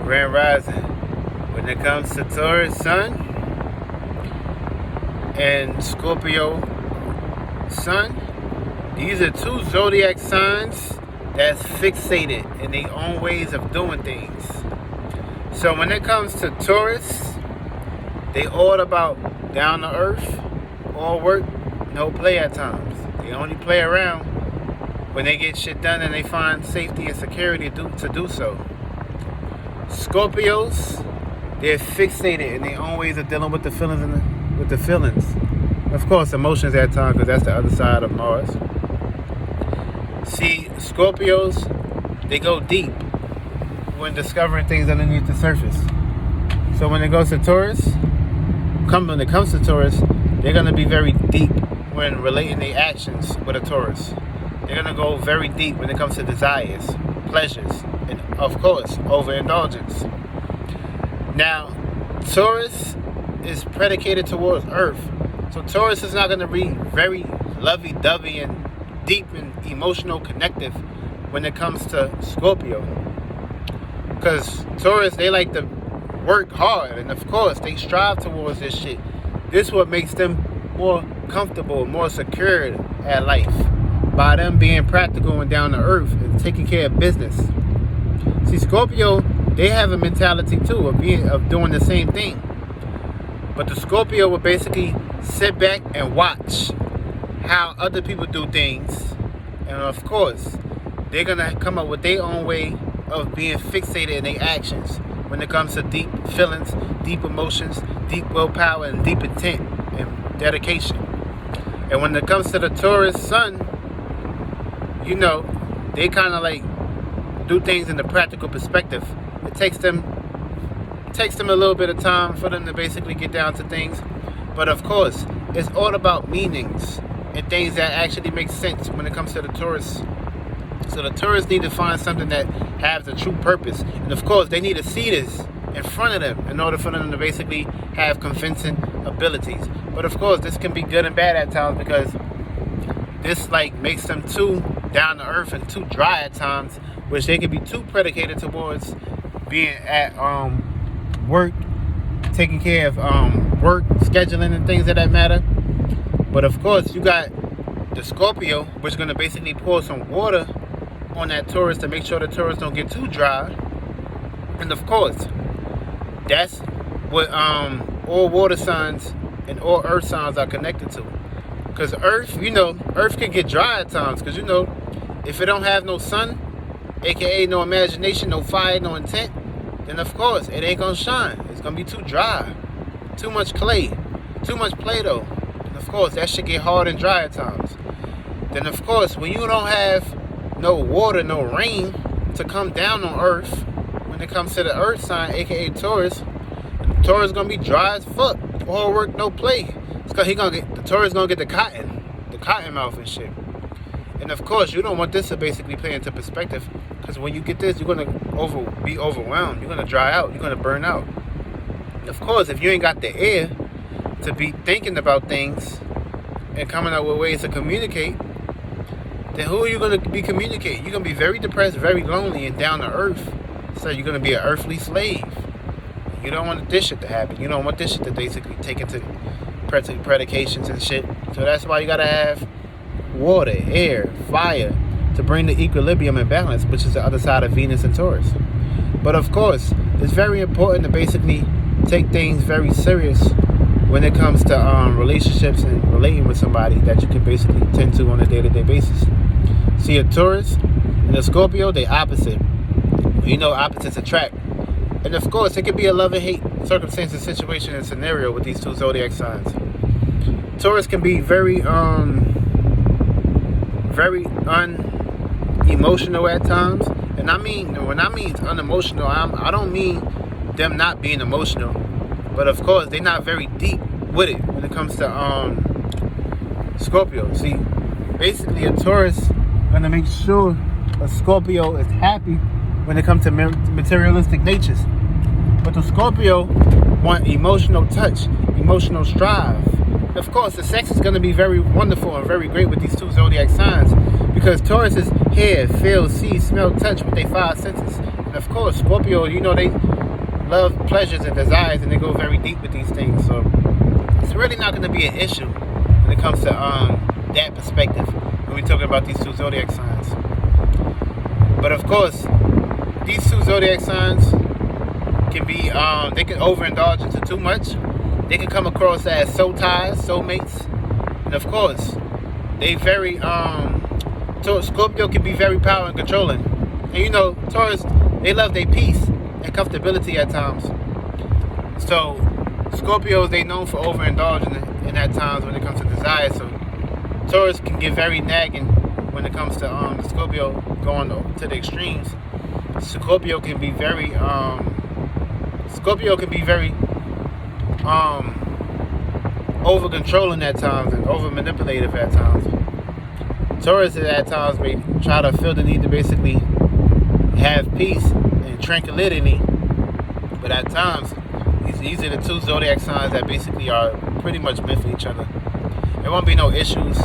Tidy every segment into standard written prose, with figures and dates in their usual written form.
Grand Rising. When it comes to Taurus Sun and Scorpio Sun, these are two zodiac signs that's fixated in their own ways of doing things. So when it comes to Taurus, they all about down to earth, all work, no play at times. They only play around when they get shit done and they find safety and security to do so. Scorpios, they're fixated in their own ways of dealing with the feelings Of course, emotions at times, because that's the other side of Mars. See, Scorpios, they go deep when discovering things underneath the surface. So when it comes to Taurus, they're going to be very deep when relating their actions with a Taurus. They're going to go very deep when it comes to desires, pleasures, and of course, overindulgence. Now, Taurus is predicated towards Earth. So Taurus is not going to be very lovey-dovey and deep and emotional connective when it comes to Scorpio. Because Taurus, they like to work hard, and of course, they strive towards this shit. This is what makes them more comfortable, more secure at life, by them being practical and down to earth and taking care of business. See, Scorpio, they have a mentality too of doing the same thing. But the Scorpio will basically sit back and watch how other people do things. And of course, they're going to come up with their own way of being fixated in their actions when it comes to deep feelings, deep emotions, deep willpower, and deep intent and dedication. And when it comes to the Taurus Sun, you know, they kind of like do things in the practical perspective. It takes them a little bit of time for them to basically get down to things. But of course, it's all about meanings and things that actually make sense when it comes to the Taurus. So the Taurus need to find something that has a true purpose. And of course, they need to see this in front of them in order for them to basically have convincing abilities. But of course, this can be good and bad at times, because this like makes them too down to earth and too dry at times, which they can be too predicated towards being at work, taking care of work, scheduling and things of that matter. But of course, you got the Scorpio, which is going to basically pour some water on that Taurus to make sure the Taurus don't get too dry. And of course, that's what all water signs and all earth signs are connected to. Because Earth, Earth can get dry at times. Because, if it don't have no sun, aka no imagination, no fire, no intent, then of course, it ain't going to shine. It's going to be too dry. Too much clay. Too much Play-Doh. And of course, that should get hard and dry at times. Then of course, when you don't have no water, no rain to come down on Earth, when it comes to the Earth sign, aka Taurus, Taurus going to be dry as fuck. All work, no play. The Taurus gonna get the cotton mouth and shit. And of course, you don't want this to basically play into perspective, because when you get this, you're gonna be overwhelmed. You're gonna dry out. You're gonna burn out. And of course, if you ain't got the air to be thinking about things and coming up with ways to communicate, then who are you gonna be communicating? You're gonna be very depressed, very lonely, and down to earth. So you're gonna be an earthly slave. You don't want this shit to happen. You don't want this shit to basically take into predications and shit. So that's why you gotta have water, air, fire to bring the equilibrium and balance, which is the other side of Venus and Taurus. But of course, it's very important to basically take things very serious when it comes to relationships and relating with somebody that you can basically tend to on a day-to-day basis. See, a Taurus and a Scorpio, they opposite. Opposites attract. And of course, it could be a love and hate circumstance and situation and scenario with these two zodiac signs. Taurus can be very unemotional at times. And when I mean unemotional, I don't mean them not being emotional. But of course, they're not very deep with it when it comes to Scorpio. See, basically a Taurus gonna make sure a Scorpio is happy when it comes to materialistic natures. But the Scorpio want emotional touch, emotional strive. Of course, the sex is going to be very wonderful and very great with these two zodiac signs, because Taurus is hear, feel, see, smell, touch with their five senses. And of of course, Scorpio, they love pleasures and desires, and they go very deep with these things. So it's really not going to be an issue when it comes to that perspective when we're talking about these two zodiac signs. But of course, these two zodiac signs can be, they can overindulge into too much. They can come across as soul ties, soulmates, and of course, they very, Scorpio can be very power and controlling. And Taurus, they love their peace and comfortability at times. So Scorpios, they known for overindulging in at times when it comes to desire. So Taurus can get very nagging when it comes to the Scorpio going to the extremes. Scorpio can be very over controlling at times and over manipulative at times. Taurus at times may try to feel the need to basically have peace and tranquility, but at times these are the two zodiac signs that basically are pretty much meant for each other. There won't be no issues,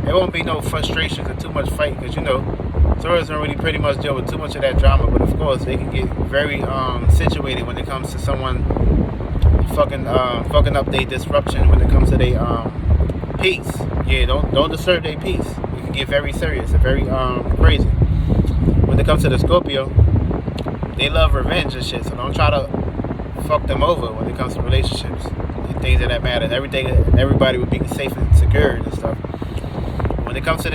there won't be no frustrations and too much fight, because Taurus don't really pretty much deal with too much of that drama. But of course, they can get very situated when it comes to someone fucking up their disruption when it comes to their peace. Yeah, don't disturb their peace. It can get very serious and very crazy. When it comes to the Scorpio, they love revenge and shit. So don't try to fuck them over when it comes to relationships and things of that matter. And everybody would be safe and secure and stuff. When it comes to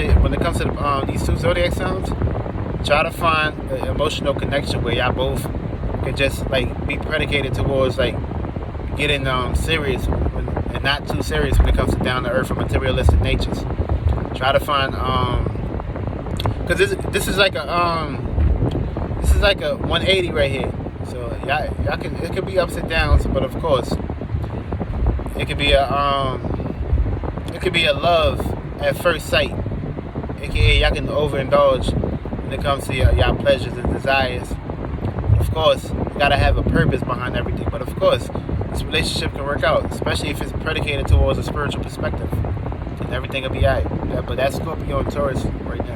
these two zodiac signs, try to find an emotional connection where y'all both can just be predicated towards getting serious and not too serious when it comes to down to earth or materialistic natures. Try to find because this is like a 180 right here. So y'all can, it could be ups and downs, but of course it could be a love at first sight. AKA y'all can overindulge when it comes to y'all pleasures and desires. Of course, you gotta have a purpose behind everything. But of course, this relationship can work out, especially if it's predicated towards a spiritual perspective. And everything will be alright. Yeah, but that's Scorpio and Taurus right now.